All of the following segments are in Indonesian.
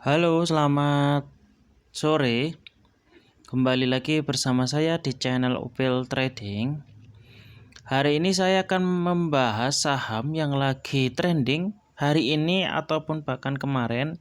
Halo, selamat sore. Kembali lagi bersama saya di channel Upil Trading. Hari ini saya akan membahas saham yang lagi trending hari ini ataupun bahkan kemarin,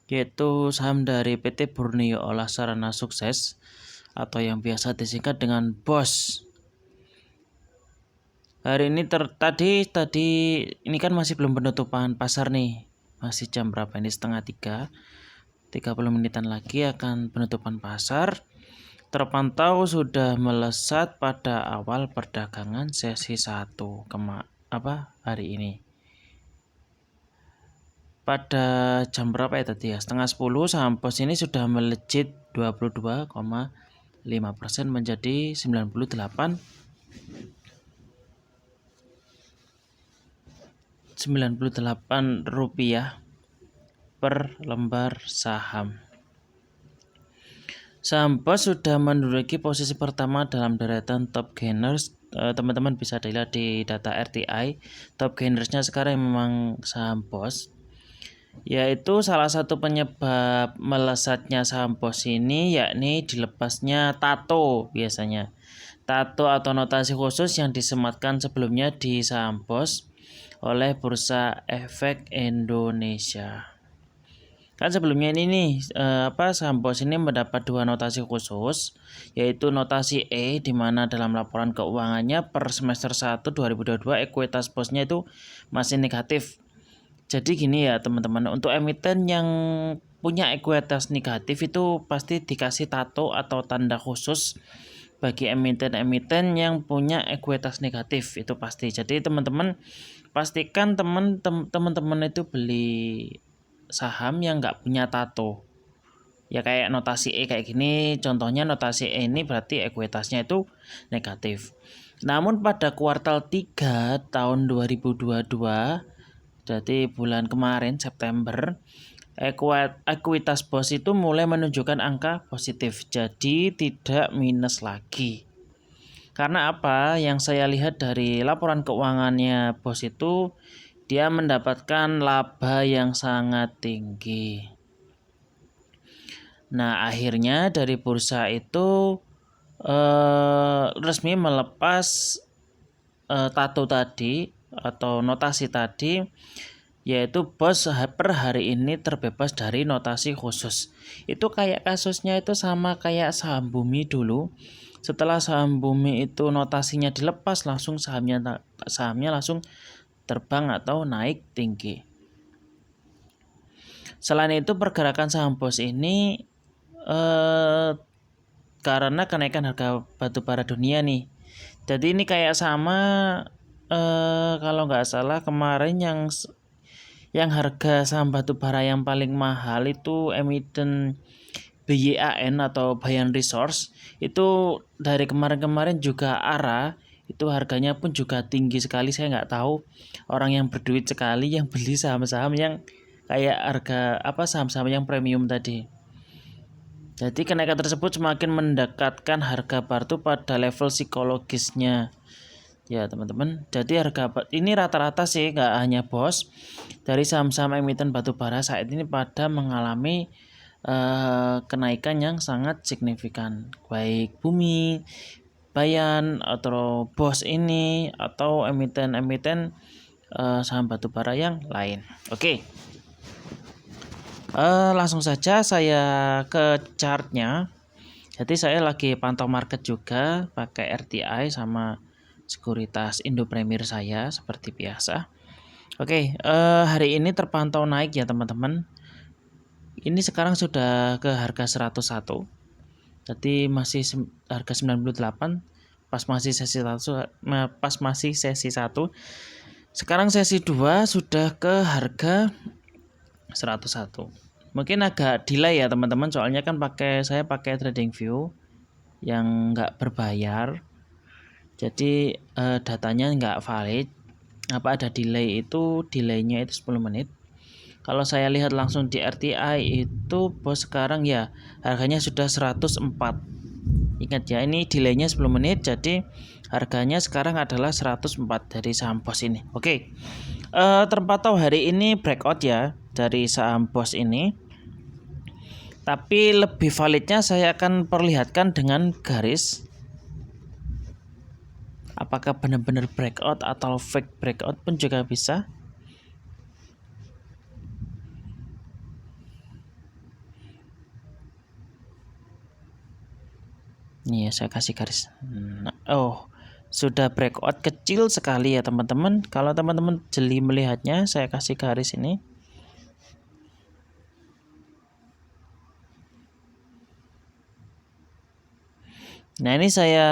yaitu saham dari PT Borneo Olah Sarana Sukses atau yang biasa disingkat dengan BOS. Hari ini tadi ini kan masih belum penutupan pasar nih. Masih jam berapa ini? Setengah 3. 30 menitan lagi akan penutupan pasar. Terpantau sudah melesat pada awal perdagangan sesi 1 hari ini. Pada jam berapa ya tadi ya? Setengah 10 saham BOS ini sudah melejit 22,5% menjadi 98 rupiah per lembar saham. Saham BOS sudah menduduki posisi pertama dalam deretan top gainers. Teman-teman bisa dilihat di data RTI. Top gainersnya sekarang memang saham BOS, yaitu salah satu penyebab melesatnya saham BOS ini yakni dilepasnya tato biasanya. Tato atau notasi khusus yang disematkan sebelumnya di saham BOS oleh Bursa Efek Indonesia. Kan sebelumnya ini nih saham BOS ini mendapat dua notasi khusus, yaitu notasi E di mana dalam laporan keuangannya per semester 1 2022 ekuitas BOS-nya itu masih negatif. Jadi gini ya teman-teman, untuk emiten yang punya ekuitas negatif itu pasti dikasih tato atau tanda khusus bagi emiten-emiten yang punya ekuitas negatif, itu pasti. Jadi teman-teman pastikan teman-teman itu beli saham yang nggak punya tato. Ya kayak notasi E kayak gini, contohnya notasi E ini berarti ekuitasnya itu negatif. Namun pada kuartal 3 tahun 2022, jadi bulan kemarin September, ekuitas BOS itu mulai menunjukkan angka positif, jadi tidak minus lagi. Karena apa? Yang saya lihat dari laporan keuangannya BOS itu, dia mendapatkan laba yang sangat tinggi. Nah, akhirnya dari bursa itu resmi melepas tato tadi atau notasi tadi, yaitu BOS per hari ini terbebas dari notasi khusus. Itu kayak kasusnya itu sama kayak saham Bumi dulu. Setelah saham Bumi itu notasinya dilepas, langsung sahamnya langsung terbang atau naik tinggi. Selain itu pergerakan saham BOS ini karena kenaikan harga batu bara dunia nih. Jadi ini kayak sama kalau nggak salah kemarin yang harga saham batu bara yang paling mahal itu emiten BYAN atau Bayan Resource, itu dari kemarin-kemarin juga ARA itu harganya pun juga tinggi sekali. Saya nggak tahu orang yang berduit sekali yang beli saham-saham yang kayak harga saham-saham yang premium tadi. Jadi kenaikan tersebut semakin mendekatkan harga batu pada level psikologisnya. Ya teman-teman, jadi harga ini rata-rata sih, nggak hanya BOS, dari saham-saham emiten batu bara saat ini pada mengalami kenaikan yang sangat signifikan, baik Bumi, Bayan atau BOS ini atau emiten-emiten saham batubara yang lain. Oke, langsung saja saya ke chartnya. Jadi saya lagi pantau market juga pakai RTI sama sekuritas Indo Premier saya seperti biasa. Oke, hari ini terpantau naik ya teman-teman. Ini sekarang sudah ke harga 101. Jadi masih harga 98 pas masih sesi 1. Sekarang sesi 2 sudah ke harga 101. Mungkin agak delay ya teman-teman, soalnya kan saya pakai TradingView yang nggak berbayar. Jadi datanya nggak valid. Apa ada delay itu, delaynya itu 10 menit. Kalau saya lihat langsung di RTI itu BOS sekarang ya harganya sudah 104. Ingat ya, ini delaynya 10 menit, jadi harganya sekarang adalah 104 dari saham BOS ini. Oke, terpantau hari ini breakout ya dari saham BOS ini. Tapi lebih validnya saya akan perlihatkan dengan garis. Apakah benar-benar breakout atau fake breakout pun juga bisa. Nih ya, saya kasih garis. Sudah breakout kecil sekali ya teman-teman. Kalau teman-teman jeli melihatnya, saya kasih garis ini. Nah, ini saya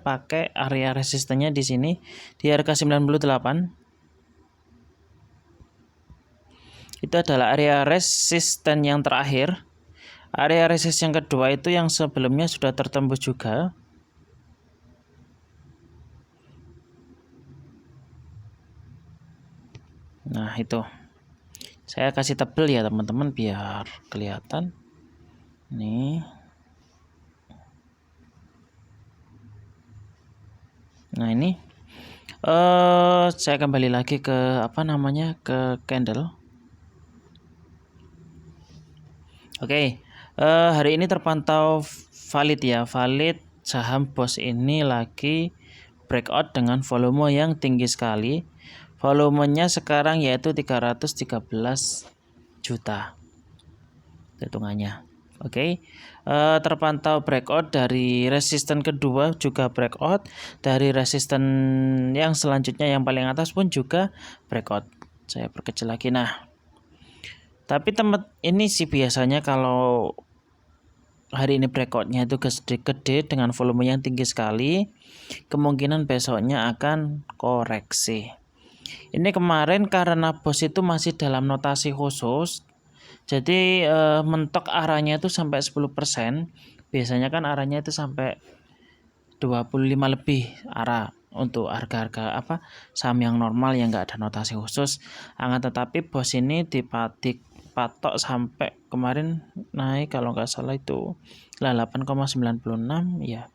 pakai area resistennya di sini di harga 98. Itu adalah area resisten yang terakhir. Area resisten yang kedua itu yang sebelumnya sudah tertembus juga. Nah, itu. Saya kasih tebel ya teman-teman biar kelihatan. Nih. Nah, ini saya kembali lagi ke ke candle. Oke. Hari ini terpantau valid ya, valid saham BOS ini lagi breakout dengan volume yang tinggi sekali. Volumenya sekarang yaitu 313 juta hitungannya. Oke. Terpantau breakout dari resisten kedua juga breakout, dari resisten yang selanjutnya yang paling atas pun juga breakout. Saya perkecil lagi. Nah, tapi tempat ini sih biasanya kalau hari ini breakoutnya itu gede dengan volume yang tinggi sekali, kemungkinan besoknya akan koreksi. Ini kemarin karena BOS itu masih dalam notasi khusus, jadi mentok arahnya itu sampai 10%. Biasanya kan arahnya itu sampai 25 lebih arah untuk harga-harga saham yang normal yang enggak ada notasi khusus. Tetapi BOS ini dipatok sampai kemarin naik kalau nggak salah itu 8,96 ya.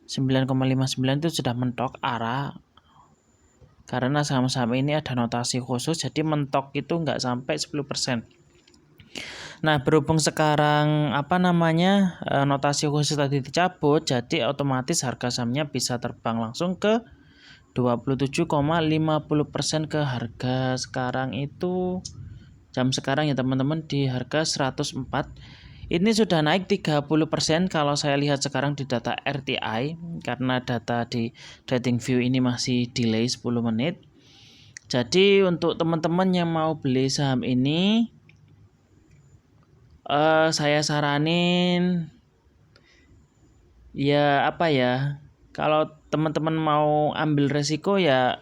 9,59 itu sudah mentok arah. Karena saham-saham ini ada notasi khusus, jadi mentok itu nggak sampai 10%. Nah, berhubung sekarang notasi khusus tadi dicabut, jadi otomatis harga sahamnya bisa terbang langsung ke 27,50% ke harga sekarang itu jam sekarang ya teman-teman di harga 104. Ini sudah naik 30% kalau saya lihat sekarang di data RTI, karena data di TradingView ini masih delay 10 menit. Jadi untuk teman-teman yang mau beli saham ini, saya saranin ya kalau teman-teman mau ambil resiko ya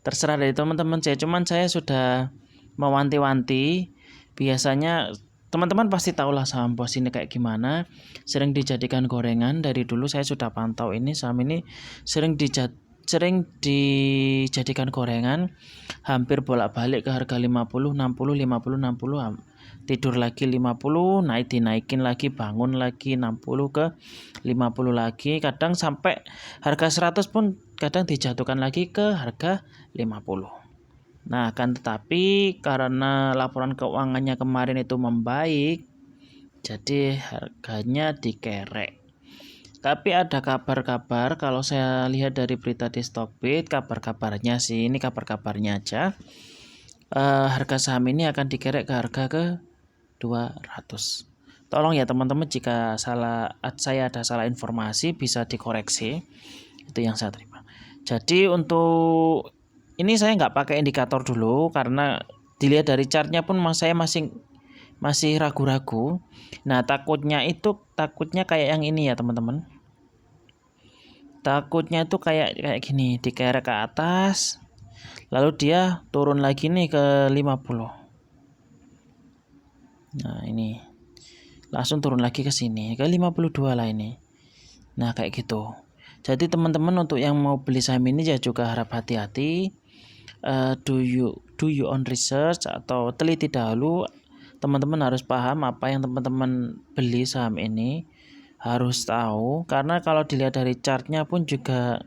terserah dari teman-teman. Saya sudah mewanti-wanti. Biasanya teman-teman pasti tahulah saham BOS ini kayak gimana, sering dijadikan gorengan. Dari dulu saya sudah pantau ini saham ini sering dijadikan gorengan, hampir bolak-balik ke harga 50, 60, 50, 60, tidur lagi 50, dinaikin lagi, bangun lagi 60 ke 50 lagi, kadang sampai harga 100 pun kadang dijatuhkan lagi ke harga 50. Nah, tetapi karena laporan keuangannya kemarin itu membaik, jadi harganya dikerek. Tapi ada kabar-kabar, kalau saya lihat dari berita di Stockbit, kabar-kabarnya sih, ini kabar-kabarnya aja, harga saham ini akan dikerek ke harga ke 200. Tolong ya teman-teman, jika saya ada salah informasi bisa dikoreksi. Itu yang saya terima. Jadi untuk ini saya nggak pakai indikator dulu karena dilihat dari chartnya pun saya masih ragu-ragu. Nah, takutnya kayak yang ini ya teman-teman. Takutnya itu kayak gini, dikerek ke atas, lalu dia turun lagi nih ke 50. Nah, ini langsung turun lagi ke sini ke 52 lah ini. Nah, kayak gitu. Jadi teman-teman untuk yang mau beli saham ini ya juga harap hati-hati. Do you own research atau teliti dahulu. Teman-teman harus paham apa yang teman-teman beli saham ini, harus tahu, karena kalau dilihat dari chartnya pun juga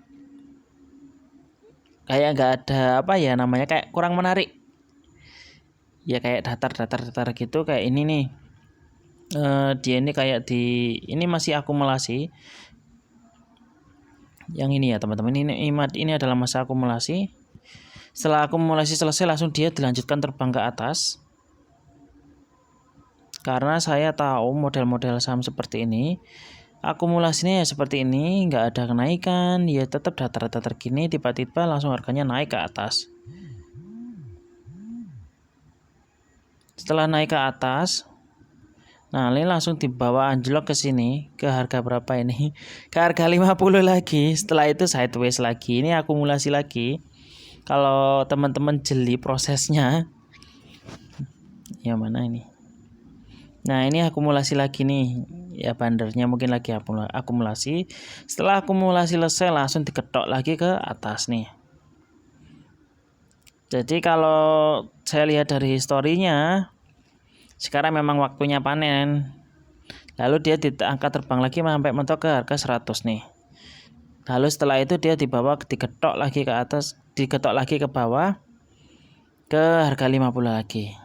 kayak nggak ada kayak kurang menarik ya, kayak datar gitu kayak ini nih. dia ini kayak ini masih akumulasi. Yang ini ya teman-teman, ini adalah masa akumulasi. Setelah akumulasi selesai langsung dia dilanjutkan terbang ke atas. Karena saya tahu model-model saham seperti ini, akumulasinya ya seperti ini, nggak ada kenaikan, ya tetap datar-datar gini, tiba-tiba langsung harganya naik ke atas. Setelah naik ke atas, nah ini langsung dibawa anjlok ke sini, ke harga berapa ini? Ke harga 50 lagi. Setelah itu sideways lagi, ini akumulasi lagi. Kalau teman-teman jeli prosesnya, yang mana ini? Nah ini akumulasi lagi nih, ya bandernya mungkin lagi akumulasi. Setelah akumulasi selesai langsung diketok lagi ke atas nih. Jadi kalau saya lihat dari historinya, sekarang memang waktunya panen. Lalu dia diangkat terbang lagi sampai mentok ke harga 100 nih. Lalu setelah itu dia diketok lagi ke atas, diketok lagi ke bawah ke harga 50 lagi.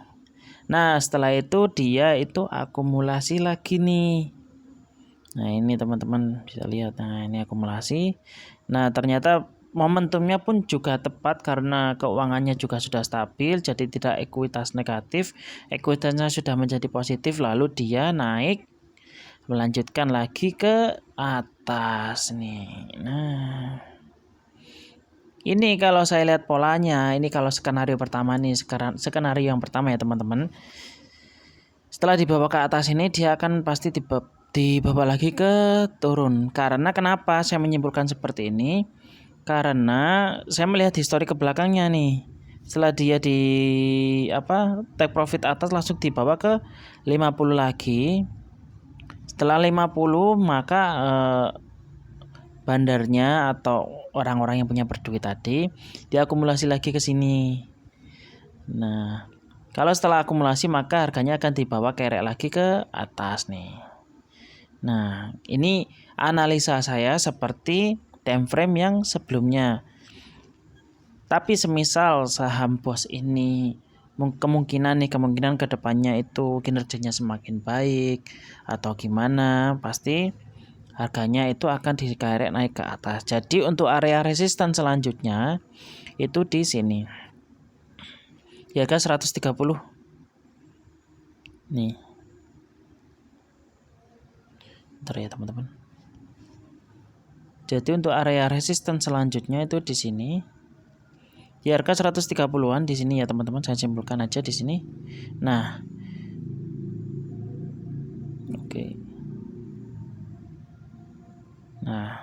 Nah setelah itu dia itu akumulasi lagi nih. Nah ini teman-teman bisa lihat, nah ini akumulasi. Nah ternyata momentumnya pun juga tepat karena keuangannya juga sudah stabil, jadi tidak ekuitas negatif, ekuitasnya sudah menjadi positif, lalu dia naik melanjutkan lagi ke atas nih. Nah ini kalau saya lihat polanya, ini kalau skenario pertama nih, skenario yang pertama ya teman-teman. Setelah dibawa ke atas ini dia akan pasti dibawa lagi ke turun. Karena kenapa saya menyimpulkan seperti ini? Karena saya melihat histori ke belakangnya nih. Setelah dia take profit atas langsung dibawa ke 50 lagi. Setelah 50 maka bandarnya atau orang-orang yang punya berduit tadi diakumulasi lagi ke sini. Nah, kalau setelah akumulasi maka harganya akan dibawa kerek lagi ke atas nih. Nah, ini analisa saya seperti time frame yang sebelumnya. Tapi semisal saham BOS ini kemungkinan ke depannya itu kinerjanya semakin baik atau gimana, pasti harganya itu akan dikerek naik ke atas. Jadi untuk area resisten selanjutnya itu di sini. Di harga 130. Nih. Bentar ya teman-teman. Jadi untuk area resisten selanjutnya itu di sini. Di harga 130-an di sini ya teman-teman, saya simpulkan aja di sini. Nah. Oke. Nah,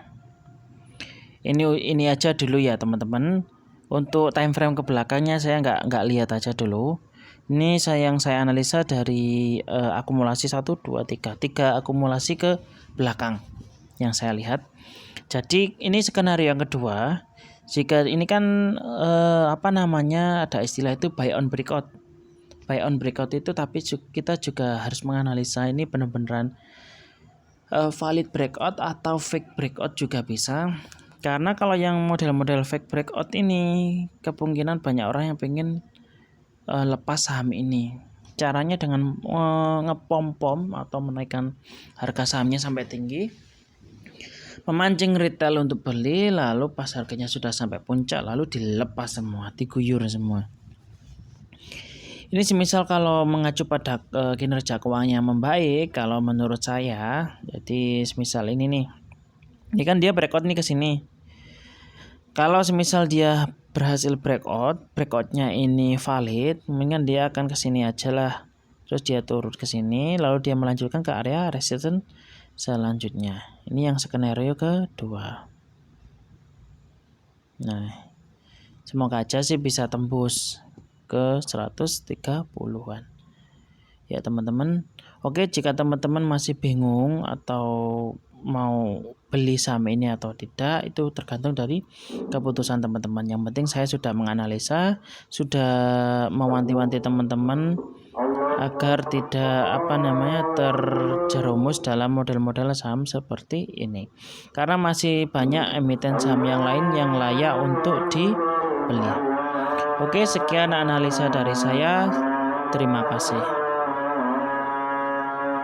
ini aja dulu ya teman-teman. Untuk time frame ke belakangnya saya nggak lihat aja dulu. Ini yang saya analisa dari akumulasi 1, 2, 3 akumulasi ke belakang yang saya lihat. Jadi ini skenario yang kedua. Jika ini kan ada istilah itu buy on breakout. Buy on breakout itu tapi kita juga harus menganalisa ini benar-benar valid breakout atau fake breakout juga bisa. Karena kalau yang model-model fake breakout ini kemungkinan banyak orang yang pengen lepas saham ini. Caranya dengan ngepom-pom atau menaikkan harga sahamnya sampai tinggi, memancing retail untuk beli, lalu pas harganya sudah sampai puncak lalu dilepas semua, diguyur semua. Ini semisal kalau mengacu pada kinerja keuangannya membaik, kalau menurut saya, jadi semisal ini nih, ini kan dia breakout nih ke sini. Kalau semisal dia berhasil breakoutnya ini valid, mendingan dia akan ke sini aja lah. Terus dia turun ke sini, lalu dia melanjutkan ke area resistance selanjutnya. Ini yang skenario kedua. Nah, semoga aja sih bisa tembus ke 130-an. Ya teman-teman. Oke, jika teman-teman masih bingung atau mau beli saham ini atau tidak, itu tergantung dari keputusan teman-teman. Yang penting saya sudah menganalisa, sudah mewanti-wanti teman-teman agar tidak terjerumus dalam model-model saham seperti ini. Karena masih banyak emiten saham yang lain yang layak untuk dibeli. Oke, sekian analisa dari saya. Terima kasih.